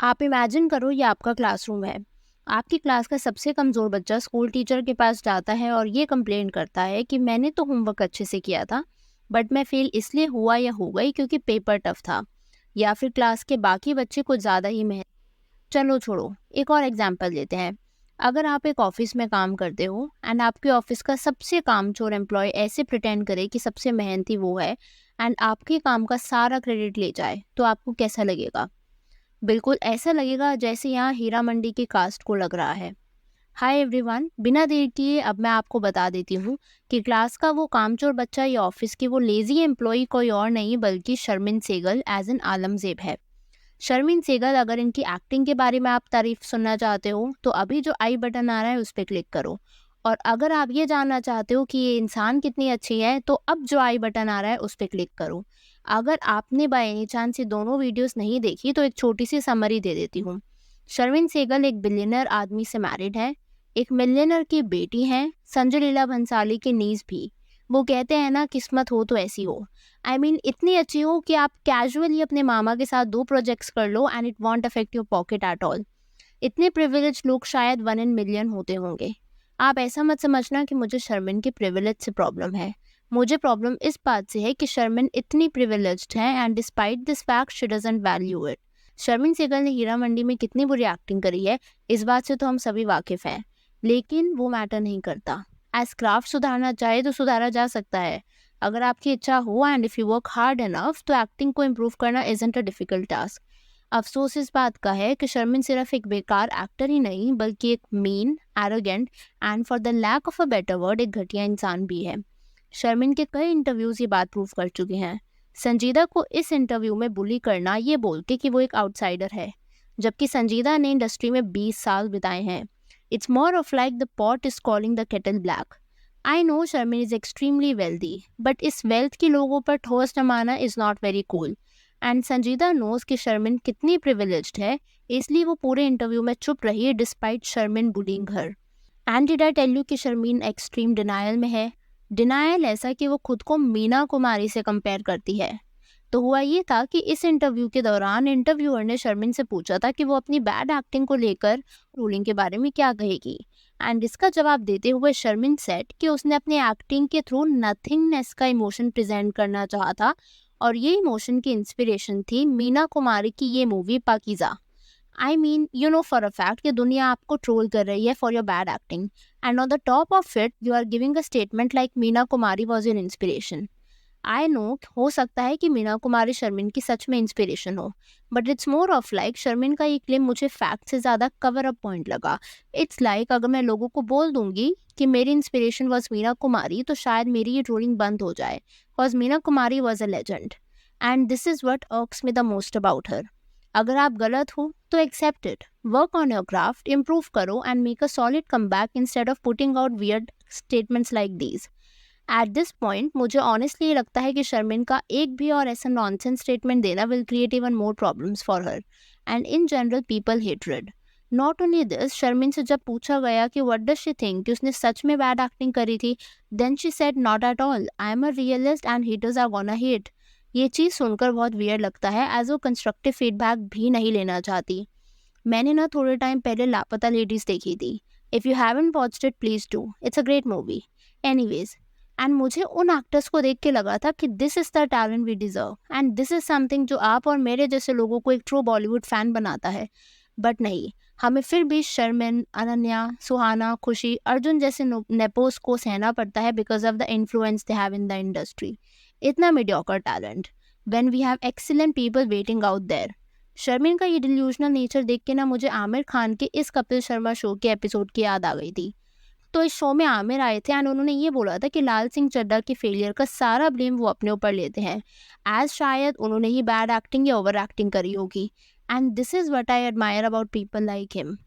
आप इमेजिन करो ये आपका क्लासरूम है। आपकी क्लास का सबसे कमज़ोर बच्चा स्कूल टीचर के पास जाता है और ये कंप्लेन करता है कि मैंने तो होमवर्क अच्छे से किया था, बट मैं फेल इसलिए हुआ या हो गई क्योंकि पेपर टफ था। या फिर क्लास के बाकी बच्चे कुछ ज़्यादा ही मेहनत। चलो छोड़ो, एक और एग्जाम्पल लेते हैं। अगर आप एक ऑफिस में काम करते हो एंड आपके ऑफिस का सबसे कामचोर एम्प्लॉय ऐसे प्रिटेंड करे कि सबसे मेहनती वो है एंड आपके काम का सारा क्रेडिट ले जाए, तो आपको कैसा लगेगा? बिल्कुल ऐसा लगेगा जैसे यहाँ हीरा मंडी की कास्ट को लग रहा है। हाय एवरीवन, बिना देर किए अब मैं आपको बता देती हूँ कि क्लास का वो कामचोर बच्चा या ऑफिस की वो लेजी एम्प्लॉय कोई और नहीं बल्कि शर्मिन सेगल एज एन आलमजेब है। शर्मिन सेगल, अगर इनकी एक्टिंग के बारे में आप तारीफ सुनना चाहते हो तो अभी जो आई बटन आ रहा है उस पर क्लिक करो। और अगर आप ये जानना चाहते हो कि ये इंसान कितनी अच्छी है तो अब जो आई बटन आ रहा है उस पर क्लिक करो। अगर आपने बाय एनी चांस ये दोनों वीडियोस नहीं देखी तो एक छोटी सी समरी दे देती हूँ। शर्मिन सेगल एक बिलियनर आदमी से मैरिड है, एक मिलियनर की बेटी है, संजय लीला भंसाली की नीज भी। वो कहते हैं ना, किस्मत हो तो ऐसी हो। इतनी अच्छी हो कि आप कैजुअली अपने मामा के साथ 2 प्रोजेक्ट्स कर लो and it won't affect your pocket at all. इतने प्रिविलेज लोग शायद 1 इन मिलियन होते होंगे। आप ऐसा मत समझना कि मुझे शर्मिन के प्रिविलेज से प्रॉब्लम है। मुझे प्रॉब्लम इस बात से है कि शर्मिन इतनी प्रिविलेज्ड है and despite this fact she doesn't value it. Sharmin Segal ने हीरा मंडी में कितनी बुरी एक्टिंग करी है, इस बात से तो हम सभी वाकिफ हैं, लेकिन वो मैटर नहीं करता। एज क्राफ्ट सुधारना चाहे तो सुधारा जा सकता है, अगर आपकी इच्छा हो and if you work hard enough तो एक्टिंग को इम्प्रूव करना इजंट अ डिफिकल्ट टास्क। अफसोस इस बात का है कि शर्मिन सिर्फ एक बेकार एक्टर ही नहीं बल्कि एक mean, arrogant and for the lack of a better word एक घटिया इंसान भी है। शर्मिन के कई इंटरव्यूज ये बात प्रूव कर चुके हैं। संजीदा को इस इंटरव्यू में बुली करना ये बोल के कि वो एक आउटसाइडर है, जबकि संजीदा ने इंडस्ट्री में 20 साल बिताए हैं। It's more of like the pot is calling the kettle black. I know Sharmin is extremely wealthy, but इस वेल्थ की लोगों पर ठोस जमाना is not very cool. And संजीदा नोज कि शर्मिन कितनी प्रिविलेज्ड है, इसलिए वो पूरे इंटरव्यू में चुप रही है despite Sharmin bullying her. And did I tell you कि शर्मिन एक्सट्रीम डिनायल में है? डिनायल ऐसा कि वो खुद को मीना कुमारी से कंपेयर करती है। तो हुआ ये था कि इस इंटरव्यू के दौरान इंटरव्यूअर ने शर्मिन से पूछा था कि वो अपनी बैड एक्टिंग को लेकर रूलिंग के बारे में क्या कहेगी। एंड इसका जवाब देते हुए शर्मिन सेट कि उसने अपनी एक्टिंग के थ्रू नथिंगनेस का इमोशन प्रेजेंट करना चाहा था, और ये इमोशन की इंस्पिरेशन थी मीना कुमारी की ये movie Pakeezah. You know for a fact कि दुनिया आपको ट्रोल कर रही है for your bad acting, and on the top of it you are giving a statement like Meena Kumari was your inspiration. I know हो सकता है कि मीना कुमारी शर्मिन की सच में इंस्पिरेशन हो, but it's more of like Sharmin का ये क्लेम मुझे फैक्ट से ज़्यादा कवर अप पॉइंट लगा। इट्स लाइक अगर मैं लोगों को बोल दूंगी कि मेरी इंस्पिरेशन वॉज मीना कुमारी तो शायद मेरी ये ट्रोलिंग बंद हो जाए, because Meena Kumari was a legend and this is what irks me the most about her. अगर आप गलत हो तो accept it, work on your craft, improve करो and make a solid comeback instead of putting out weird statements like these. At this point मुझे honestly ये लगता है कि शर्मिन का एक भी और ऐसा नॉनसेंस स्टेटमेंट देना will create even more problems for her and in general people hatred. Not only this, Sharmin से जब पूछा गया कि व्हाट डज शी थिंक कि उसने सच में बैड एक्टिंग करी थी, then she said not at all, I am a realist and haters are gonna hate. ये चीज़ सुनकर बहुत वियर्ड लगता है, एज वो कंस्ट्रक्टिव फीडबैक भी नहीं लेना चाहती। मैंने ना थोड़े टाइम पहले लापता लेडीज देखी थी। If you haven't watched it please do, it's a great movie. Anyways, and मुझे उन एक्टर्स को देख के लगा था कि this is the talent we deserve and this is something जो आप और मेरे जैसे लोगों को एक ट्रू बॉलीवुड फैन बनाता है। बट नहीं, हमें फिर भी शर्मिन, अनन्या, सुहाना, खुशी, अर्जुन जैसे नेपोस को सहना पड़ता है because of the influence they have in the industry. इतना mediocre talent when we have excellent people waiting out there. Sharmin का ये डिल्यूजनल नेचर देख के ना मुझे आमिर खान के इस कपिल शर्मा शो के एपिसोड की याद आ गई थी। तो इस शो में आमिर आए थे एंड उन्होंने ये बोला था कि लाल सिंह चड्ढा के फेलियर का सारा ब्लेम वो अपने ऊपर लेते हैं, एज शायद उन्होंने ही बैड एक्टिंग या ओवर एक्टिंग करी होगी। And this is what I admire about people like him.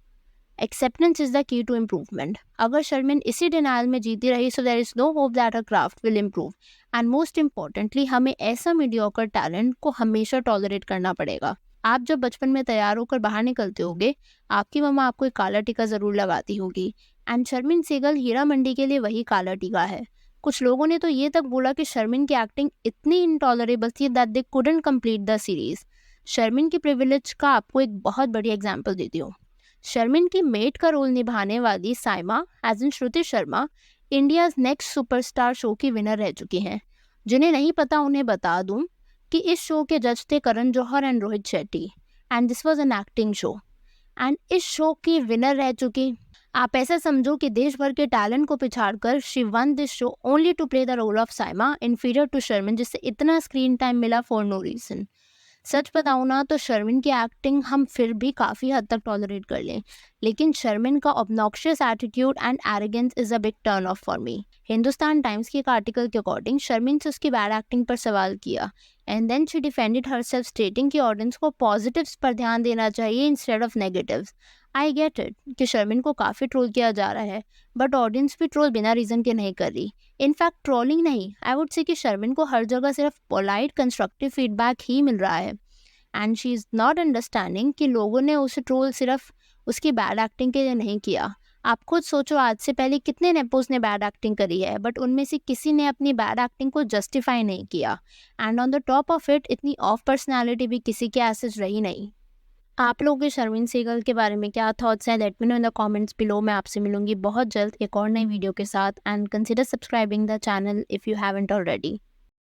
Acceptance is the key to improvement. अगर शर्मिन इसी डिनाइल में जीती रही so there is no hope that her craft will improve. And most importantly हमें ऐसा mediocre talent को हमेशा tolerate करना पड़ेगा। आप जब बचपन में तैयार होकर बाहर निकलते होगे, आपकी मम्मा आपको एक काला टीका ज़रूर लगाती होगी, एंड शर्मिन सेगल हीरा मंडी के लिए वही काला टीका है। कुछ लोगों ने तो ये तक बोला कि शर्मिन की एक्टिंग इतनी इनटॉलरेबल थी that they couldn't complete the series. Sharmin की प्रिविलेज का आपको एक बहुत बड़ी एग्जांपल देती हूँ। शर्मिन की मेड का रोल निभाने वाली Saima as in Shruti Sharma India's next superstar show की विनर रह चुकी हैं। जिन्हें नहीं पता उन्हें बता दूं कि इस शो के जज थे Karan Johar and Rohit Shetty, and this was an acting show, and इस शो की विनर रह चुकी। आप ऐसा समझो कि देश भर के टैलेंट को पिछाड़कर she won this show only to play the role of Saima inferior to Sharmin, जिससे इतना स्क्रीन टाइम मिला फॉर नो रीजन। सच बताऊँ ना तो शर्मिन की एक्टिंग हम फिर भी काफ़ी हद तक टॉलरेट कर लें, लेकिन शर्मिन का obnoxious attitude and arrogance is a big turn off for me. Hindustan times के एक आर्टिकल के अकॉर्डिंग शर्मिन से उसकी बैड एक्टिंग पर सवाल किया, and then she defended herself stating कि ऑडियंस को पॉजिटिव्स पर ध्यान देना चाहिए instead of negatives. I get it कि शर्मिन को काफ़ी ट्रोल किया जा रहा है, बट ऑडियंस भी ट्रोल बिना रीज़न के नहीं कर रही। इनफैक्ट ट्रोलिंग नहीं, आई वुड से कि शर्मिन को हर जगह सिर्फ पोलाइट कंस्ट्रक्टिव फीडबैक ही मिल रहा है, and she is not understanding कि लोगों ने उसे ट्रोल सिर्फ उसकी बैड एक्टिंग के लिए नहीं किया। आप खुद सोचो, आज से पहले कितने नेपोज ने बैड एक्टिंग करी है, बट उनमें से किसी ने अपनी बैड एक्टिंग को जस्टिफाई नहीं किया, and on the top of it इतनी ऑफ पर्सनैलिटी भी किसी के एसेज रही नहीं। आप लोगों के शर्मिन सहगल के बारे में क्या थॉट्स हैं, let me know in the comments below. मैं आपसे मिलूंगी बहुत जल्द एक और नई वीडियो के साथ, and consider subscribing the channel if you haven't already.